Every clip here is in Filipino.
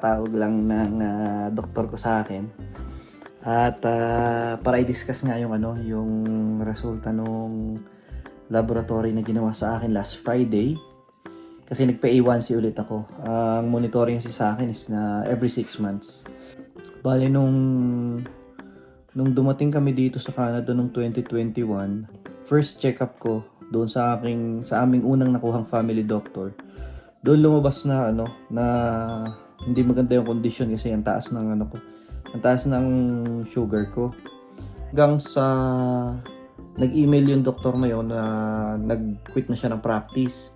pinatawag lang ng doktor ko sa akin. At para i-discuss nga yung yung resulta nung laboratory na ginawa sa akin last Friday. Kasi nagpa-A1C ulit ako. Ang monitoring kasi sa akin is na every 6 months. Bale nung dumating kami dito sa Canada noong 2021, first check-up ko doon sa aming unang nakuhang family doctor. Doon lumabas na na hindi maganda yung condition kasi ang taas ng ang taas ng sugar ko. Hanggang sa nag-email yung doktor na yun na nag-quit na siya ng practice.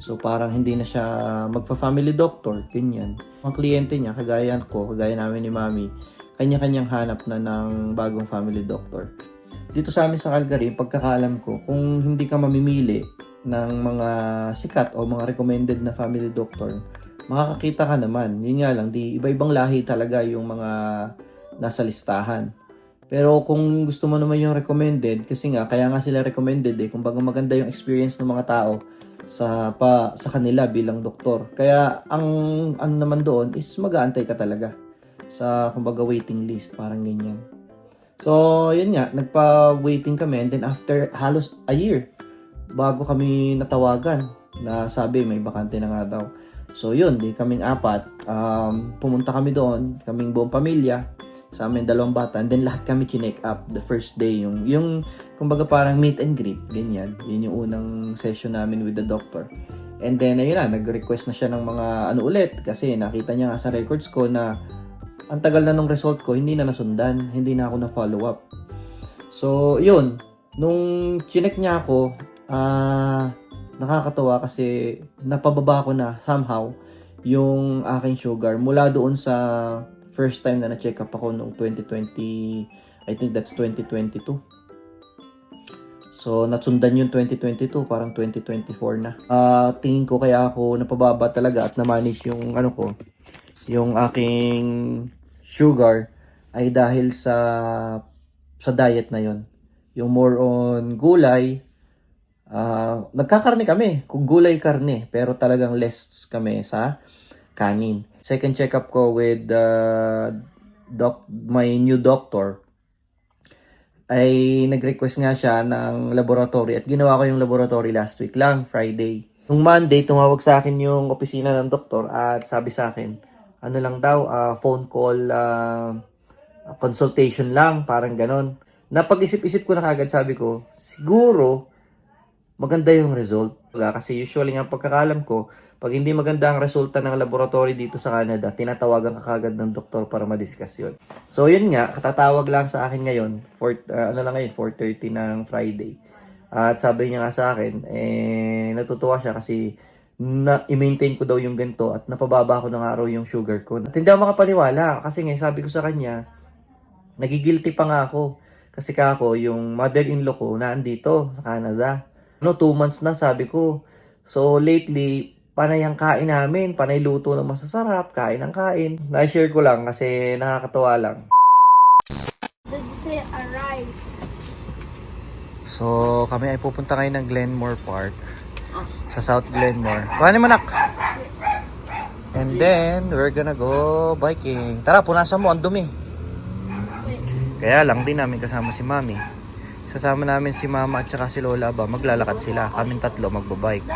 So parang hindi na siya magpa-family doctor, ganyan. Ang kliyente niya, kagaya namin ni Mami, kanya-kanyang hanap na ng bagong family doctor. Dito sa amin sa Calgary, pagkakaalam ko, kung hindi ka mamimili ng mga sikat o mga recommended na family doctor, makakakita ka naman. Yun nga lang, iba-ibang lahi talaga yung mga nasa listahan. Pero kung gusto mo naman yung recommended, kasi nga, kaya nga sila recommended kumbaga maganda yung experience ng mga tao sa kanila bilang doktor. Kaya ang naman doon is mag-aantay ka talaga sa kumbaga waiting list, parang ganyan. So, yun nga, nagpa-waiting kami and then after halos a year bago kami natawagan na sabi may bakante na nga daw. So, yun, di kaming apat, pumunta kami doon, kaming buong pamilya, sa amin 2 bata, and then lahat kami chinek up the first day, yung kumbaga parang meet and greet, ganyan. Yun yung unang session namin with the doctor. And then, ayun na, nag-request na siya ng mga ulit, kasi nakita niya nga sa records ko na ang tagal na nung result ko, hindi na nasundan, hindi na ako na follow up. So, yun, nung chinek niya ako, nakakatawa kasi napababa ko na somehow yung aking sugar mula doon sa first time na na-check up ako noong 2020, I think that's 2022. So, natsundan yung 2022, parang 2024 na. Tingin ko kaya ako napababa talaga at na-manage yung yung aking sugar ay dahil sa diet na yon. Yung more on gulay, nagkakarne kami, kung gulay karne, pero talagang less kami sa kanin. Second check-up ko with my new doctor ay nag-request nga siya ng laboratory at ginawa ko yung laboratory last week lang, Friday. Nung Monday, tumawag sa akin yung opisina ng doktor at sabi sa akin, lang daw, phone call, consultation lang, parang ganon. Napag-isip-isip ko na kagad, sabi ko, siguro maganda yung result. Kasi usually nga pagkakalam ko, pag hindi maganda ang resulta ng laboratory dito sa Canada, tinatawagan ka kagad ng doktor para ma-discuss yun. So yun nga, katatawag lang sa akin ngayon, 4:30 ng Friday. At sabi niya nga sa akin, natutuwa siya kasi i-maintain ko daw yung ganito at napababa ko ng araw yung sugar ko. At hindi ako makapaniwala kasi nga sabi ko sa kanya, nagigilty pa nga ako. Kasi yung mother-in-law ko na andito sa Canada. 2 months na sabi ko. So lately, panay ang kain namin, panay luto ng masasarap, kain ang kain. Na-share ko lang kasi nakakatawa lang. Did you say arise? So, kami ay pupunta ngayon ng Glenmore Park. Sa South Glenmore. Kuhanin mo, nak. And then, we're gonna go biking. Tara, punasan mo, ang dumi. Kaya lang, din namin kasama si Mami. Sasama namin si Mama at saka si Lola ba, maglalakad sila. Kaming 3 magbabike.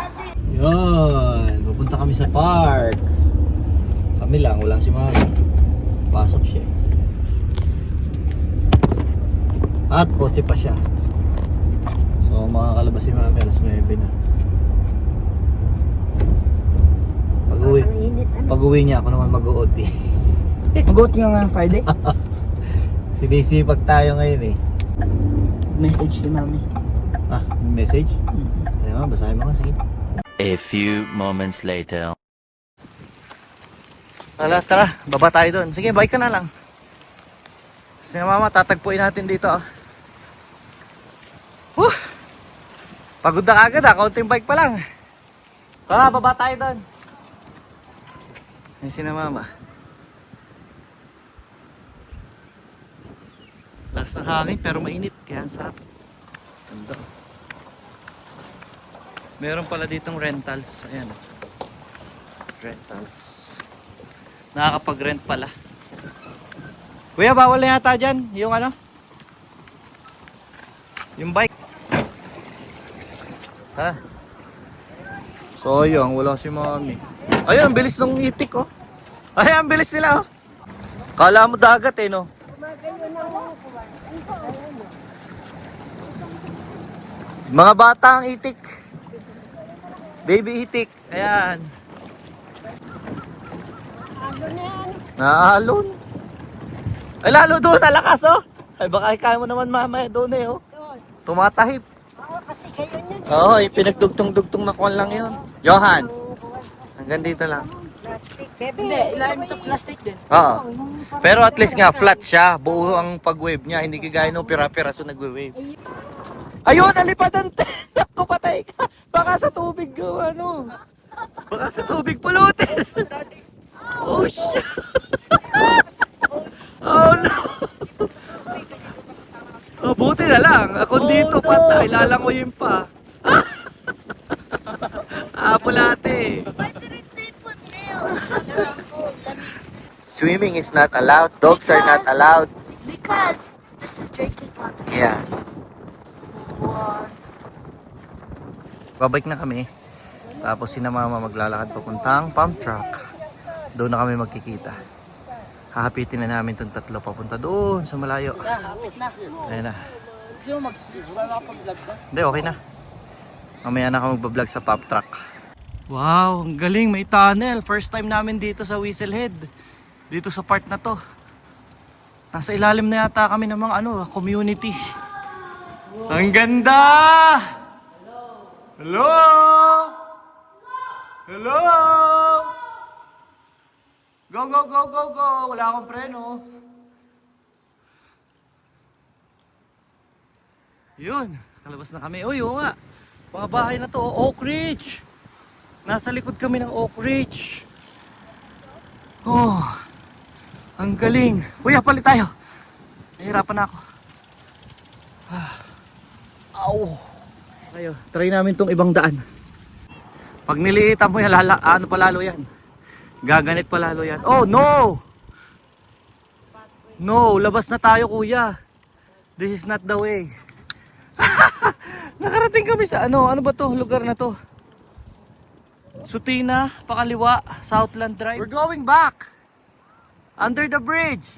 Yun, pupunta kami sa park. Kami lang, wala si Mami. Pasok siya. At kotse pa siya. So, makakalabas si Mami alas 9 na. Pag-uwi niya, ako naman mag-OT. Mag-OT nga ngayong Friday? Sinisipag tayo ngayon eh. Message si Mami. Message? Ayun, basahin mo nga, sige. A few moments later. Tara, baba tayo doon. Sige, bike ka na lang. Sige mama, tatagpuin natin dito. Pagod na kagad kaunting bike pa lang. Tara, baba tayo doon. Ayun si na mama. Lakas ng hangin pero mainit, kaya ang sarap. Ganda. Meron pala ditong rentals. Ayan. Rentals. Nakakapag-rent pala. Kuya, bawal na yata dyan. Yung ano? Yung bike. Ha? So, ayun. Wala si mami. Ayun, ang bilis ng itik, oh. Ay, ang bilis nila, oh. Kala mo dagat, eh, no? Mga bata ang itik. Baby itik. Ayan. Naalon. Ay, lalo doon, nalakas, oh. Ay, baka kaya mo naman mamaya doon, eh, oh. Tumatahip. Oo, kasi kayo yun. Oo, pinagdugtong-dugtong na kuwan lang yun. Johan, hanggang dito lang. Plastic. Bebe, Hindi, ilalim ito plastic din. Oo. Pero at least nga, flat siya. Buo ang pag-wave niya. Hindi kagaya nung pira-piraso nagwe-wave. Ayun, nalipadan. Naku, patay ka. Baka sa tubig ko, ano. Baka sa tubig pulutin. Oh, shit. Oh, no. Oh, buti na lang. Ako dito, patay. Lalangoyin pa. Apulate. Swimming is not allowed. Dogs are not allowed. Because this is drinking water. Yeah. Babalik na kami. Tapos si mama maglalakad papuntang pump truck. Doon na kami magkikita. Hahapitin na namin itong tatlo papunta doon sa malayo. Hapit na. Ayan na. Gusto mo mag-speech? Wala nakapag-vlog ka? Hindi, okay na. Mamaya na ako magbablog sa pump truck. Wow, ang galing. May tunnel. First time namin dito sa Whistlehead. Dito sa part na to. Nasa ilalim na yata kami ng mga community. Ang ganda! Hello! Hello! Go, go, go, go, go! Wala akong preno. Yun, kalabas na kami. Uy, oo nga. Mga bahay na to, Oak Ridge. Nasa likod kami ng Oak Ridge. Oh, ang galing. Kuya, palit tayo. Nahihirapan na ako. Aw. Ayo, try namin tong ibang daan. Pag niliitan mo yan, ano palalo yan? Gaganit palalo yan. Oh, no! No, labas na tayo, kuya. This is not the way. Nakarating kami sa ano ba to? Lugar na to. Sutina, pakaliwa, Southland Drive. We're going back. Under the bridge.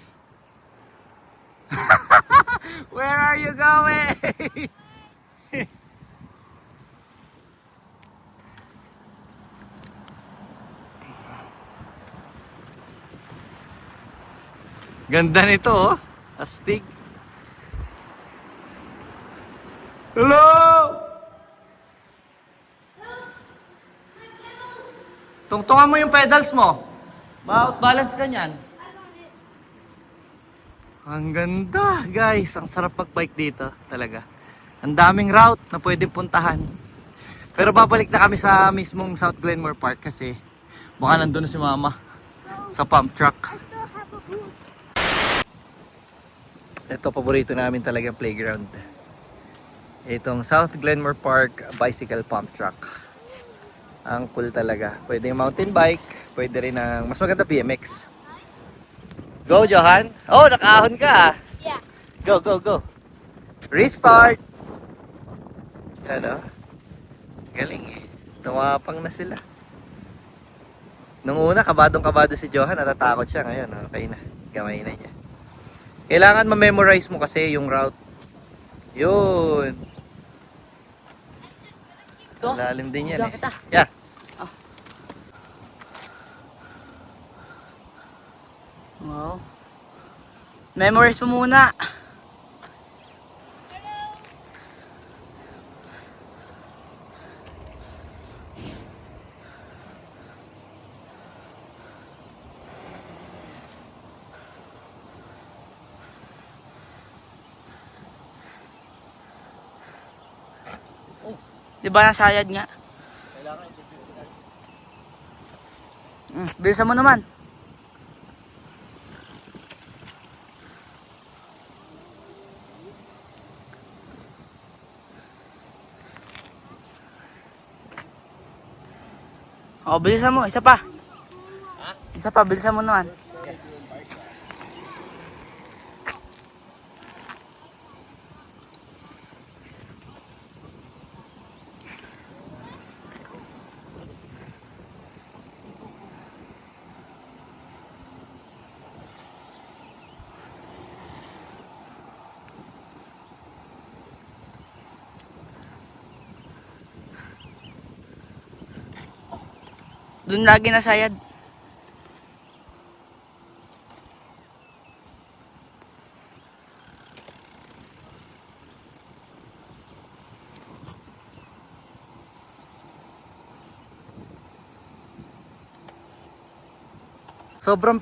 Where are you going? Ganda nito, oh. Astig. Hello! Tungtungan mo yung pedals mo. Ma-outbalance ka niyan. Ang ganda, guys. Ang sarap mag-bike dito, talaga. Ang daming route na pwedeng puntahan. Pero babalik na kami sa mismong South Glenmore Park kasi baka nandun na si mama sa pump truck. Ito, paborito namin talaga playground. Itong South Glenmore Park Bicycle Pump Truck. Ang cool talaga. Pwede yung mountain bike, pwede rin ang mas maganda BMX. Go, Johan! Oh, nakaahon ka! Yeah. Go, go, go! Restart! Ano? Galing eh. Tumapang na sila. Nung una, kabadong-kabado si Johan. Natatakot siya. Ngayon, okay na. Gamay na niya. Kailangan ma-memorize mo kasi yung route. Yun. Ito? Lalim din yan Diyan eh. kita. Yeah. Wow. Memories mo muna. Di ba nasayad nga? Bilisan mo naman. O, bilisan mo. Isa pa. Sa pabilisan mo naman. Doon lagi nasayad.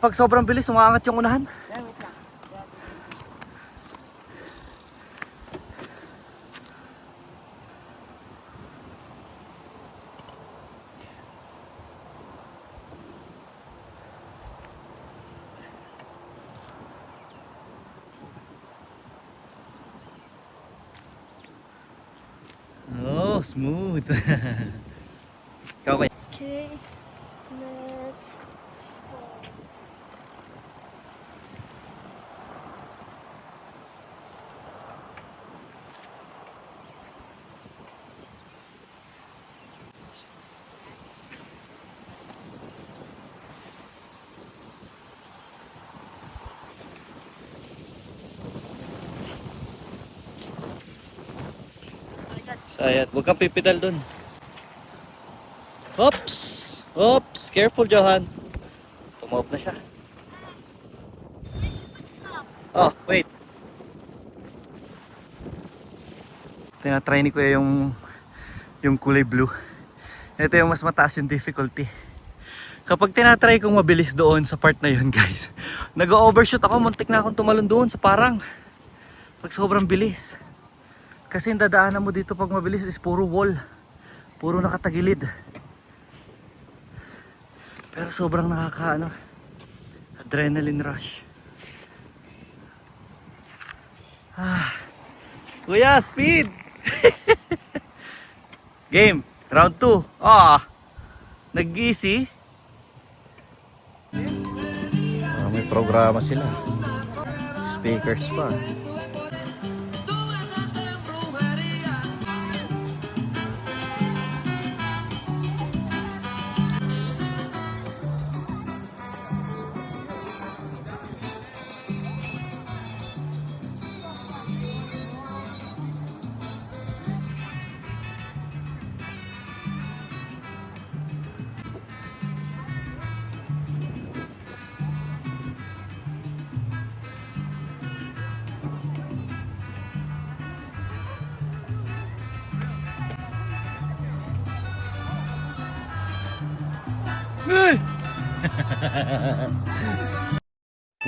Pag sobrang bilis, umaangat yung unahan. Oh, smooth. Ikaw kaya? Okay, let's go. Sayat, huwag kang pipidal dun. Oops! Oops! Careful, Johan. Tumawag na siya. Oh, wait. Tinatry ni Kuya yung kulay blue. Ito yung mas mataas yung difficulty. Kapag tinatry kong mabilis doon sa part na yun, guys, nag-overshoot ako, muntik na akong tumalon doon sa parang. Pag sobrang bilis. Kasi yung dadaanan mo dito pag mabilis is puro wall. Puro nakatagilid. Pero sobrang adrenaline rush. Kuya, speed! Game, round 2. Nag-easy. May programa sila. Speakers pa.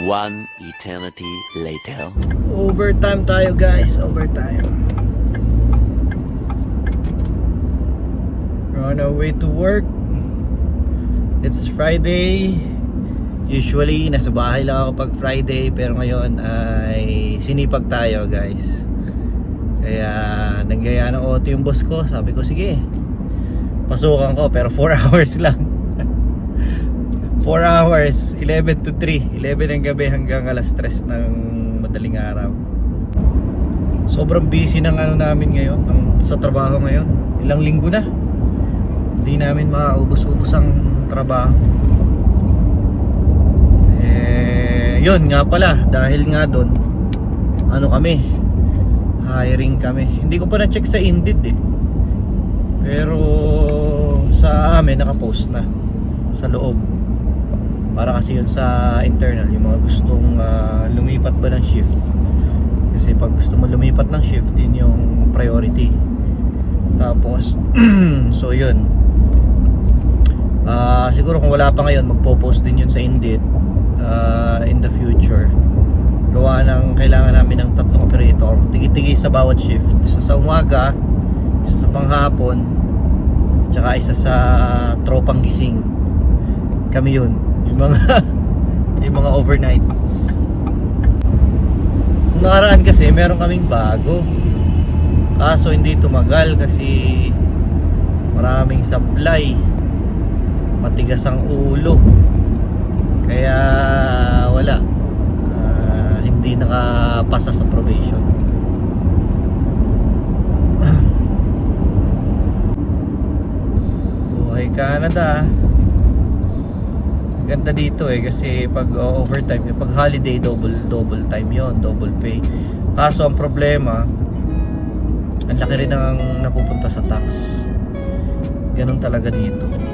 One eternity later. Overtime tayo, guys. Overtime. We're on our way to work. It's Friday. Usually, nasa bahay lang ako pag Friday. Pero ngayon ay sinipag tayo, guys. Kaya nagyaya ng OT yung boss ko. Sabi ko, sige, pasukan ko. Pero 4 hours lang. 4 hours, 11 to 3, 11 ng gabi hanggang alas 3 ng madaling araw. Sobrang busy ng namin ngayon, sa trabaho ngayon. Ilang linggo na. Hindi namin makaubos-ubos ang trabaho. Yun nga pala, dahil nga doon, hiring kami. Hindi ko pa na-check sa Indeed eh. Pero sa amin naka-post na sa loob. Para kasi yun sa internal, yung mga gustong lumipat ba ng shift. Kasi pag gusto mo lumipat ng shift, din yung priority. Tapos so yun, siguro kung wala pa ngayon, magpo-post din yun sa Indeed in the future. Gawa ng kailangan namin ng 3 operator, tigi-tigi sa bawat shift. Isa sa umaga, isa sa panghapon, tsaka isa sa tropang gising. Kami yun, yung mga overnights. Nung nakaraan kasi meron kaming bago, kaso hindi tumagal kasi maraming supply, matigas ang ulo. Kaya wala. Hindi nakapasa sa probation. Buhay Canada. Ganda dito kasi pag overtime, pag holiday double time yon, double pay. Kaso ang problema, ang laki rin ang napupunta sa tax. Ganun talaga dito.